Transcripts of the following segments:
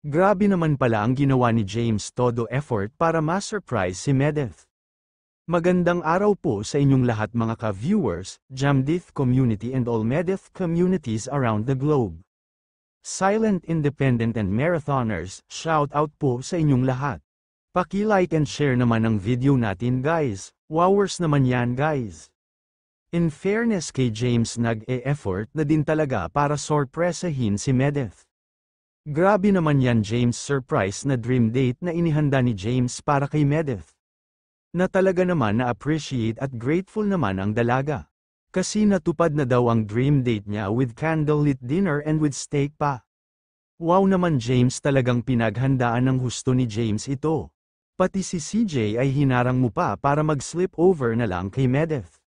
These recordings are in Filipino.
Grabe naman pala ang ginawa ni James todo effort para ma-surprise si Medeth. Magandang araw po sa inyong lahat mga ka-viewers, Jamdith community and all Medeth communities around the globe. Silent independent and marathoners, shout out po sa inyong lahat. Paki-like and share naman ang video natin guys, wowers naman yan guys. In fairness kay James nag-e-effort na din talaga para sorpresahin si Medeth. Grabe naman yan James surprise na dream date na inihanda ni James para kay Medeth. Na talaga naman na-appreciate at grateful naman ang dalaga. Kasi natupad na daw ang dream date niya with candlelit dinner and with steak pa. Wow naman James talagang pinaghandaan ng husto ni James ito. Pati si CJ ay hinarang mo pa para mag-slip over na lang kay Medeth.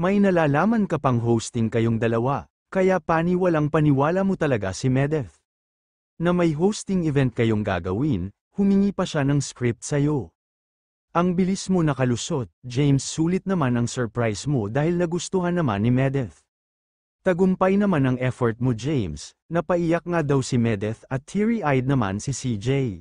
May nalalaman ka pang hosting kayong dalawa, kaya paniwalang paniwala mo talaga si Medeth. Na may hosting event kayong gagawin, humingi pa siya ng script sa'yo. Ang bilis mo nakalusot, James sulit naman ang surprise mo dahil nagustuhan naman ni Medeth. Tagumpay naman ang effort mo James, napaiyak nga daw si Medeth at teary-eyed naman si CJ.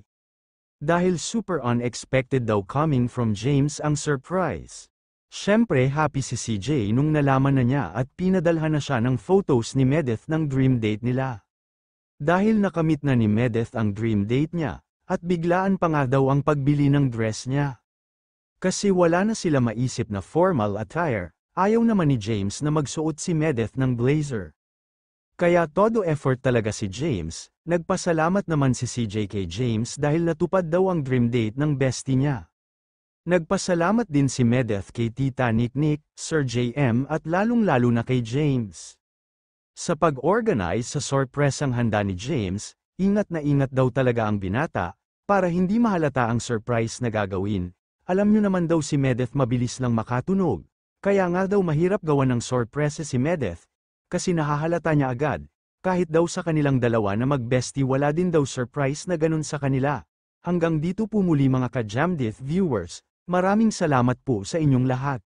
Dahil super unexpected daw coming from James ang surprise. Siyempre happy si CJ nung nalaman na niya at pinadalhan na siya ng photos ni Medeth ng dream date nila. Dahil nakamit na ni Medeth ang dream date niya, at biglaan pa nga daw ang pagbili ng dress niya. Kasi wala na sila maisip na formal attire, ayaw naman ni James na magsuot si Medeth ng blazer. Kaya todo effort talaga si James, nagpasalamat naman si CJ kay James dahil natupad daw ang dream date ng bestie niya. Nagpasalamat din si Medeth kay Tita Nick, Sir JM at lalong-lalo na kay James. Sa pag-organize sa sorpresang handa ni James, ingat na ingat daw talaga ang binata, para hindi mahalata ang surprise na gagawin. Alam nyo naman daw si Medeth mabilis lang makatunog, kaya nga daw mahirap gawan ng sorpresa si Medeth, kasi nahahalata niya agad, kahit daw sa kanilang dalawa na mag-bestie wala din daw surprise na ganun sa kanila. Hanggang dito po muli mga ka-Jamdith viewers. Maraming salamat po sa inyong lahat.